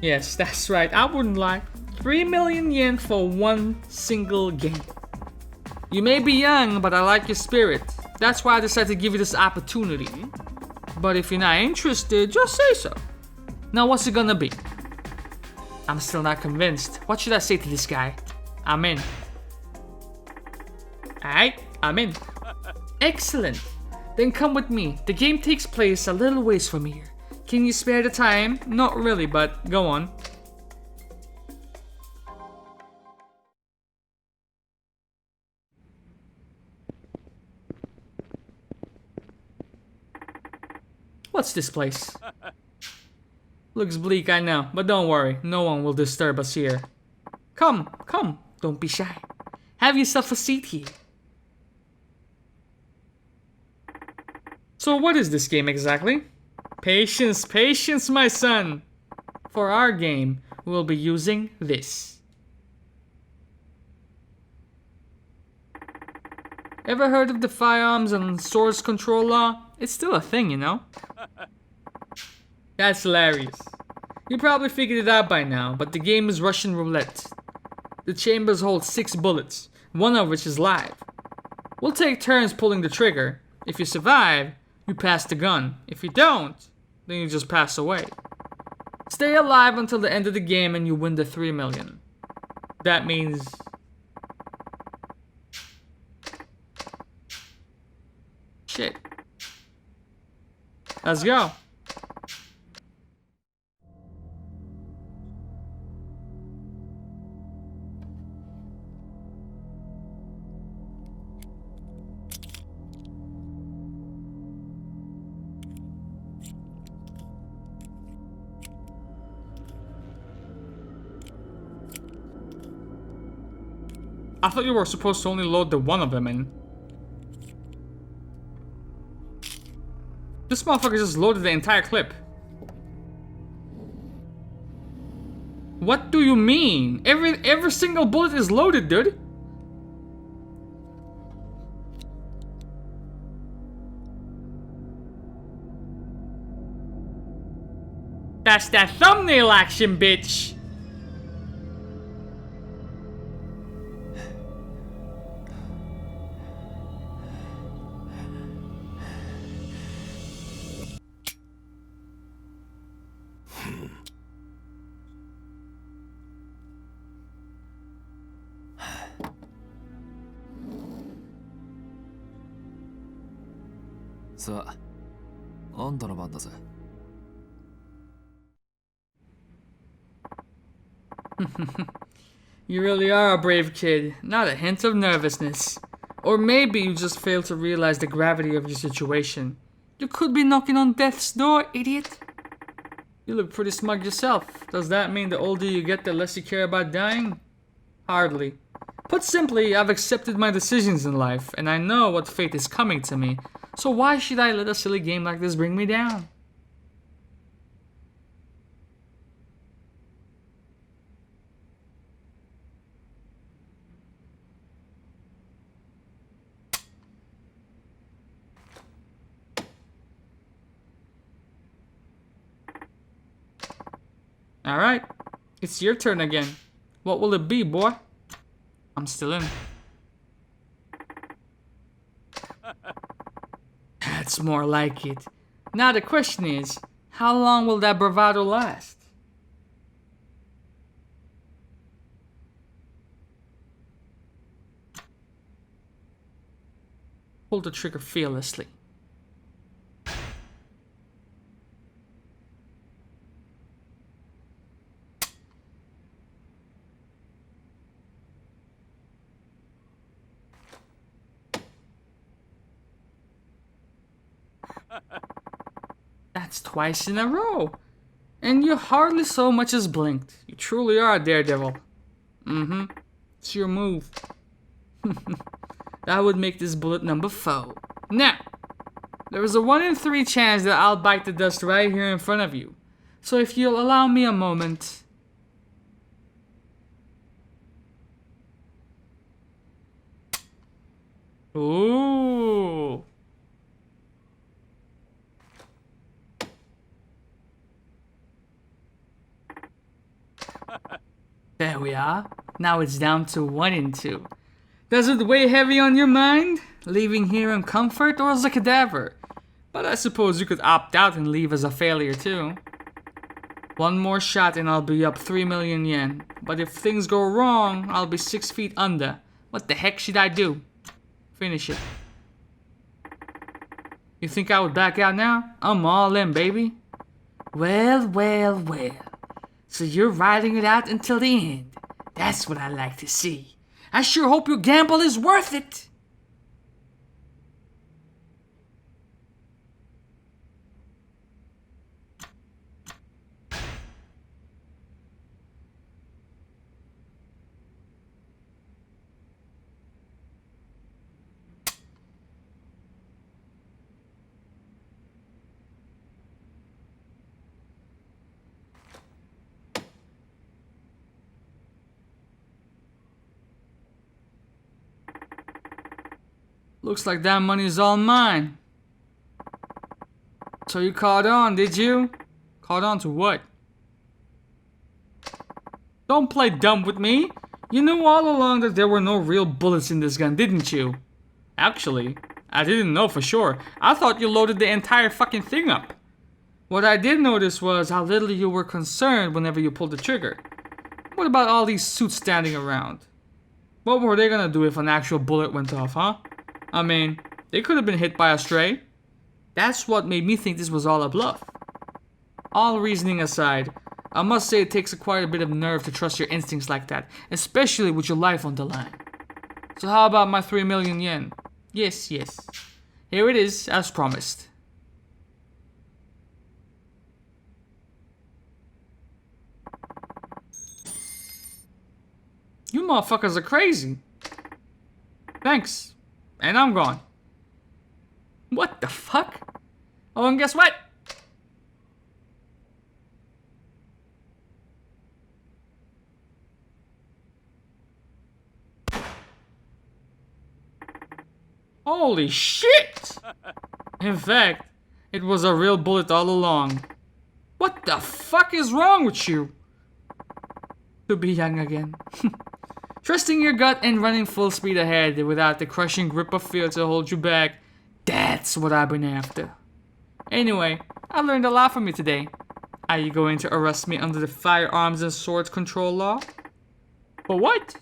Yes, that's right, I wouldn't lie. 3 million yen for one single game. You may be young, but I like your spirit. That's why I decided to give you this opportunity. But if you're not interested, just say so. Now what's it gonna be? I'm still not convinced. What should I say to this guy? I'm in. Alright, I'm in. Excellent. Then come with me. The game takes place a little ways from here. Can you spare the time? Not really, but go on. What's this place? Looks bleak, I know, but don't worry, no one will disturb us here. Come, come, don't be shy. Have yourself a seat here. So what is this game exactly? Patience, patience, my son. For our game, we'll be using this. Ever heard of the firearms and swords control law? It's still a thing, you know? That's hilarious. You probably figured it out by now, but the game is Russian roulette. The chambers hold 6 bullets, one of which is live. We'll take turns pulling the trigger. If you survive, you pass the gun. If you don't, then you just pass away. Stay alive until the end of the game and you win the 3 million. That means... shit. Let's go. I thought you were supposed to only load the one of them in. This motherfucker just loaded the entire clip. What do you mean? Every single bullet is loaded, dude. That's that thumbnail action, bitch.さあ、あんたの番だぜ。You really are a brave kid, not a hint of nervousness. Or maybe you just failed to realize the gravity of your situation. You could be knocking on death's door, idiot. You look pretty smug yourself. Does that mean the older you get, the less you care about dying? Hardly. Put simply, I've accepted my decisions in life, and I know what fate is coming to me. So why should I let a silly game like this bring me down? Alright, it's your turn again. What will it be, boy? I'm still in. That's more like it. Now the question is, how long will that bravado last? Pull the trigger fearlessly. That's twice in a row. And you hardly so much as blinked. You truly are a daredevil. Mm-hmm. It's your move. That would make this bullet number 4. Now, there is a 1 in 3 chance that I'll bite the dust right here in front of you. So if you'll allow me a moment... Ooh. There we are. Now it's down to 1 in 2. Does it weigh heavy on your mind? Leaving here in comfort or as a cadaver? But I suppose you could opt out and leave as a failure too. 1 more shot and I'll be up 3 million yen. But if things go wrong, I'll be 6 feet under. What the heck should I do? Finish it. You think I would back out now? I'm all in, baby. Well, well, well. So you're riding it out until the end. That's what I like to see. I sure hope your gamble is worth it. Looks like that money's all mine. So you caught on, did you? Caught on to what? Don't play dumb with me. You knew all along that there were no real bullets in this gun, didn't you? Actually, I didn't know for sure. I thought you loaded the entire fucking thing up. What I did notice was how little you were concerned whenever you pulled the trigger. What about all these suits standing around? What were they gonna do if an actual bullet went off, huh? I mean, they could have been hit by a stray. That's what made me think this was all a bluff. All reasoning aside, I must say it takes quite a bit of nerve to trust your instincts like that, especially with your life on the line. So how about my 3 million yen? Yes, yes. Here it is, as promised. You motherfuckers are crazy. Thanks. And I'm gone. What the fuck? Oh, and guess what? Holy shit! In fact, it was a real bullet all along. What the fuck is wrong with you? To be young again. Trusting your gut and running full speed ahead without the crushing grip of fear to hold you back. That's what I've been after. Anyway, I learned a lot from you today. Are you going to arrest me under the firearms and swords control law? For what?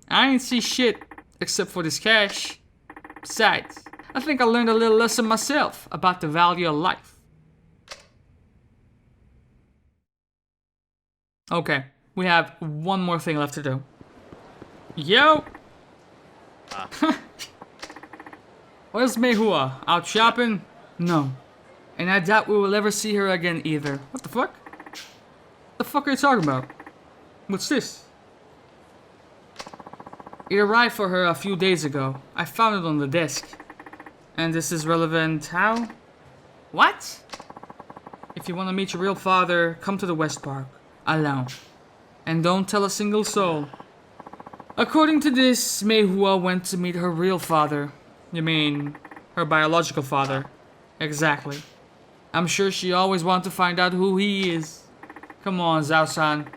I ain't see shit except for this cash. Besides, I think I learned a little lesson myself about the value of life. Okay, we have one more thing left to do. Yo! Where's Meihua? Out shopping? No. And I doubt we will ever see her again either. What the fuck? What the fuck are you talking about? What's this? It arrived for her a few days ago. I found it on the desk. And this is relevant how? What? If you want to meet your real father, come to the West Park. Alone. And don't tell a single soul. According to this, Meihua went to meet her real father. You mean, her biological father. Exactly. I'm sure she always wanted to find out who he is. Come on, Zhao-san.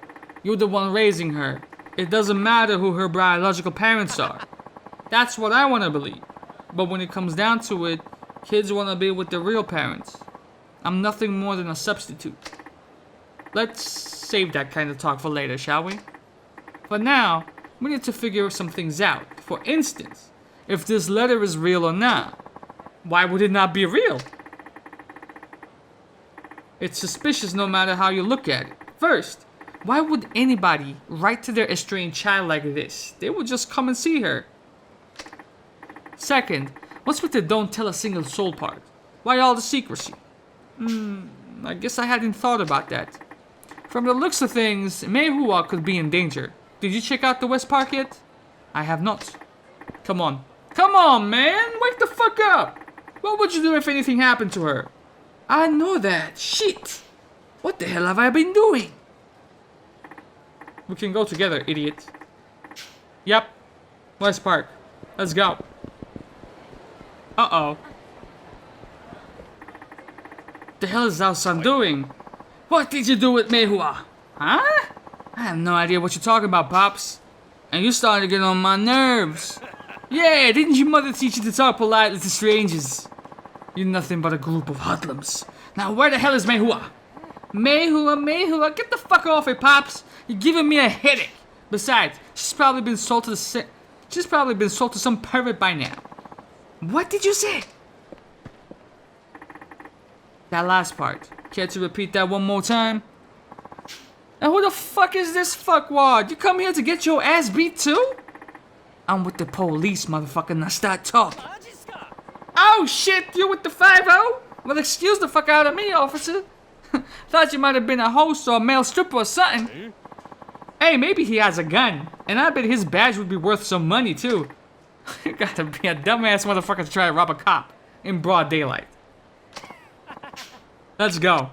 You're the one raising her. It doesn't matter who her biological parents are. That's what I want to believe. But when it comes down to it, kids want to be with their real parents. I'm nothing more than a substitute. Let's save that kind of talk for later, shall we? For now, we need to figure some things out. For instance, if this letter is real or not. Why would it not be real? It's suspicious no matter how you look at it. First, why would anybody write to their estranged child like this? They would just come and see her. Second, what's with the don't tell a single soul part? Why all the secrecy? I guess I hadn't thought about that. From the looks of things, Meihua could be in danger. Did you check out the West Park yet? I have not. Come on. Come on, man! Wake the fuck up! What would you do if anything happened to her? I know that. Shit! What the hell have I been doing? We can go together, idiot. Yep. West Park. Let's go. Uh-oh. The hell is Zhao-san doing? What did you do with Meihua? Huh? I have no idea what you're talking about, Pops. And you're starting to get on my nerves. Yeah, didn't your mother teach you to talk politely to strangers? You're nothing but a group of hoodlums. Now where the hell is Meihua? Meihua, get the fuck off it, Pops. You're giving me a headache. Besides, she's probably been sold to some pervert by now. What did you say? That last part. Care to repeat that one more time? And who the fuck is this fuckwad? You come here to get your ass beat too? I'm with the police, motherfucker. Now start talking. Oh shit, you with the 5-0? Well, excuse the fuck out of me, officer. Thought you might have been a host or a male stripper or something. Hey, maybe he has a gun. And I bet his badge would be worth some money too. You gotta be a dumbass motherfucker to try to rob a cop in broad daylight. Let's go.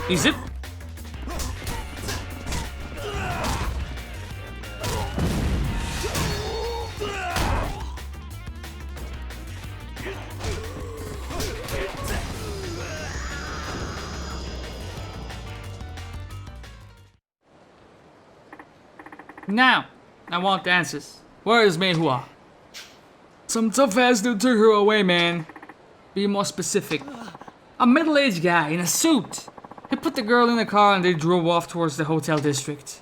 Is it? Now, I want the answers. Where is Meihua? Some tough ass dude took her away, man. Be more specific. A middle-aged guy in a suit. He put the girl in the car and they drove off towards the hotel district.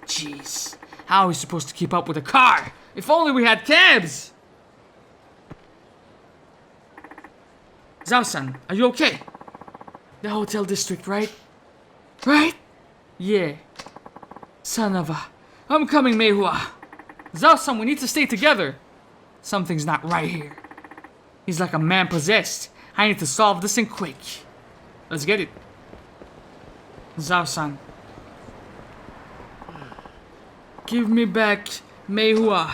Jeez, how are we supposed to keep up with a car? If only we had cabs! Zao-san, are you okay? The hotel district, right? Right? Yeah. Son of a... I'm coming, Meihua. Zao-san, we need to stay together. Something's not right here. He's like a man possessed. I need to solve this thing quick. Let's get it. Zao-san. Give me back Meihua.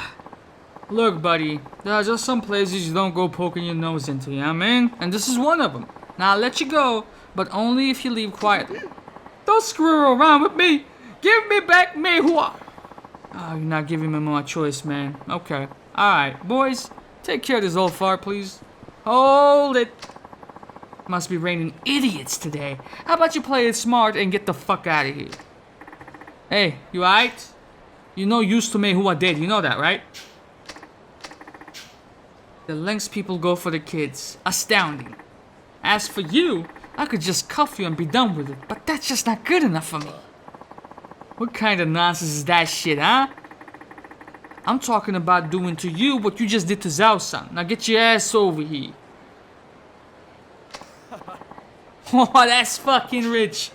Look, buddy, there are just some places you don't go poking your nose into, yeah, man? And this is one of them. Now I'll let you go, but only if you leave quietly. Don't screw around with me. Give me back Meihua. Oh, you're not giving me my choice, man. Okay. Alright, boys. Take care of this old fart, please. Hold it. Must be raining idiots today. How about you play it smart and get the fuck out of here? Hey, you alright? You know used to Meihua dead, you know that, right? The lengths people go for the kids. Astounding. As for you, I could just cuff you and be done with it, but that's just not good enough for me. What kind of nonsense is that shit, huh? I'm talking about doing to you what you just did to Zao-san. Now get your ass over here. Oh, that's fucking rich.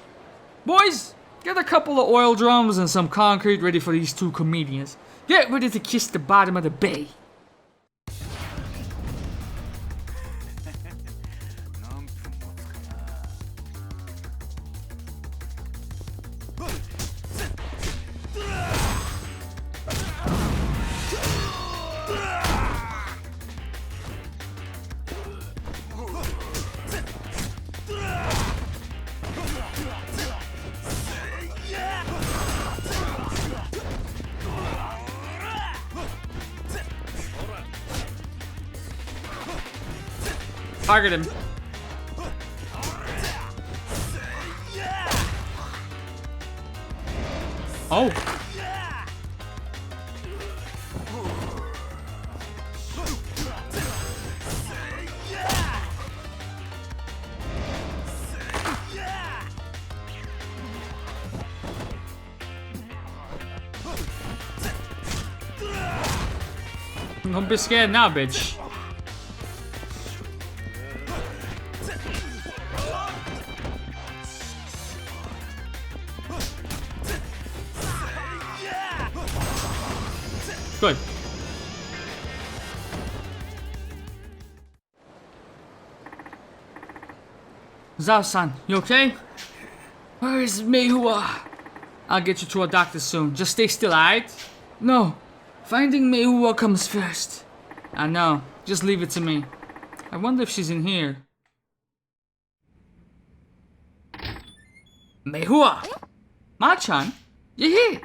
Boys, get a couple of oil drums and some concrete ready for these two comedians. Get ready to kiss the bottom of the bay. Target him. Oh. Don't be scared now, bitch. Good. Zao-san, you okay? Where is Meihua? I'll get you to a doctor soon. Just stay still, alright? No. Finding Meihua comes first. I know. Just leave it to me. I wonder if she's in here. Meihua! Ma-chan? You're here?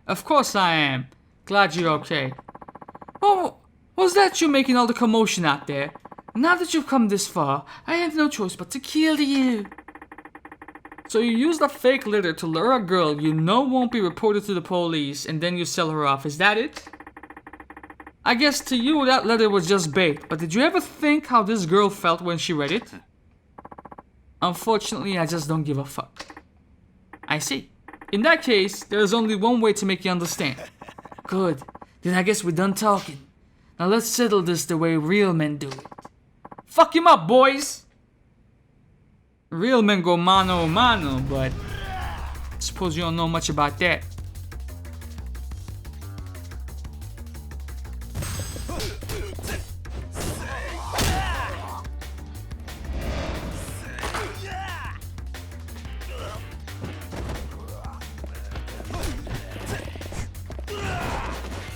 Of course I am. Glad you're okay. Oh, was that you making all the commotion out there? Now that you've come this far, I have no choice but to kill you. So you used a fake letter to lure a girl you know won't be reported to the police, and then you sell her off, is that it? I guess to you that letter was just bait, but did you ever think how this girl felt when she read it? Unfortunately, I just don't give a fuck. I see. In that case, there is only one way to make you understand. Good. Then I guess we're done talking. Now let's settle this the way real men do it. Fuck him up, boys! Real men go mano a mano, but I suppose you don't know much about that.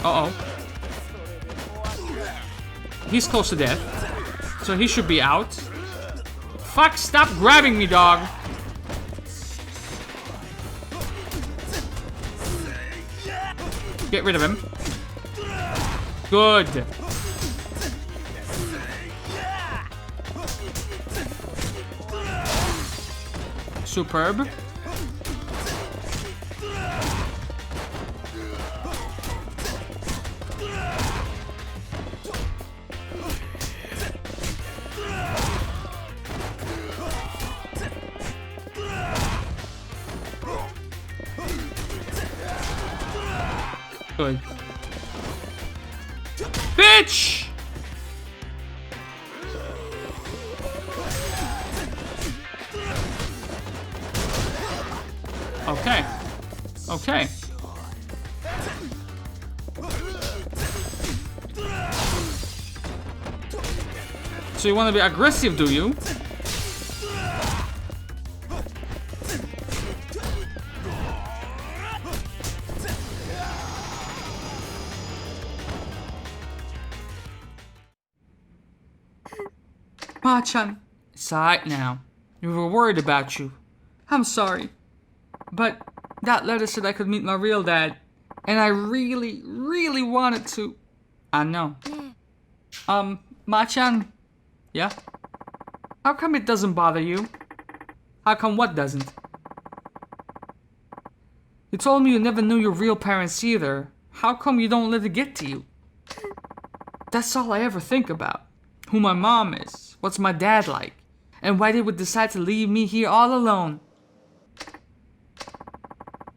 Uh-oh. He's close to death. So he should be out. Fuck, stop grabbing me, dog. Get rid of him. Good. Superb. Good. Bitch! Okay. Okay. So you want to be aggressive, do you? Ma-chan, it's alright now. We were worried about you. I'm sorry. But that letter said I could meet my real dad. And I really, really wanted to. I know. Ma-chan. Yeah? How come it doesn't bother you? How come what doesn't? You told me you never knew your real parents either. How come you don't let it get to you? That's all I ever think about. Who my mom is. What's my dad like? And why they would decide to leave me here all alone.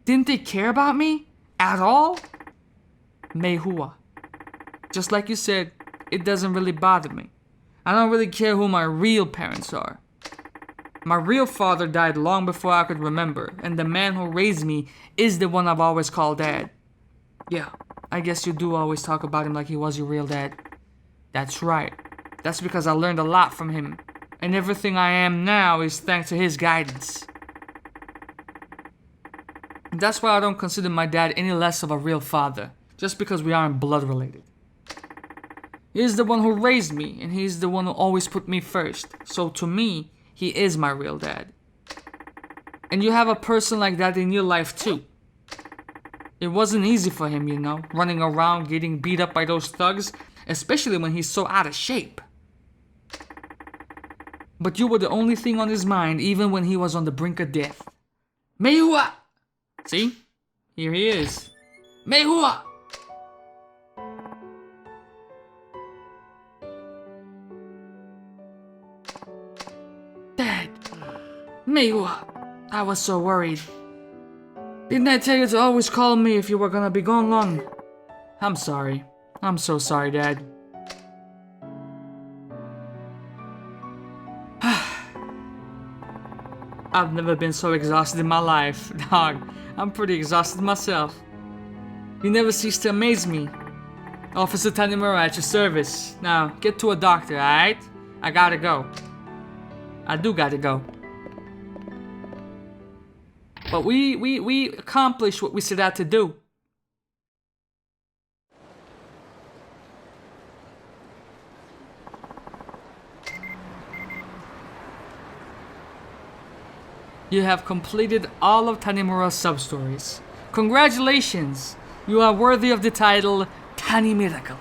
Didn't they care about me? At all? Meihua. Just like you said, it doesn't really bother me. I don't really care who my real parents are. My real father died long before I could remember, and the man who raised me is the one I've always called Dad. Yeah, I guess you do always talk about him like he was your real dad. That's right. That's because I learned a lot from him, and everything I am now is thanks to his guidance. That's why I don't consider my dad any less of a real father, just because we aren't blood related. He's the one who raised me, and he's the one who always put me first, so to me, he is my real dad. And you have a person like that in your life too. It wasn't easy for him, you know, running around getting beat up by those thugs, especially when he's so out of shape. But you were the only thing on his mind even when he was on the brink of death. Meihua! See? Here he is. Meihua! Dad. Meihua. I was so worried. Didn't I tell you to always call me if you were gonna be gone long? I'm sorry. I'm so sorry, Dad. I've never been so exhausted in my life, dog. I'm pretty exhausted myself. You never cease to amaze me. Officer Tanimura at your service. Now, get to a doctor, alright? I gotta go. I do gotta go. But we accomplished what we set out to do. You have completed all of Tanimura's sub-stories. Congratulations! You are worthy of the title Tanimiracle.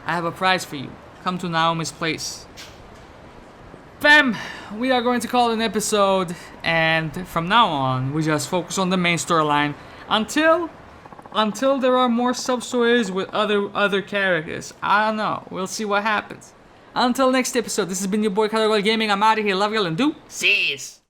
I have a prize for you. Come to Naomi's place. Fam, we are going to call it an episode, and from now on, we just focus on the main storyline until there are more sub-stories with other characters. I don't know. We'll see what happens. Until next episode, this has been your boy Karagol Gaming. I'm out of here. Love y'all and do. Cease.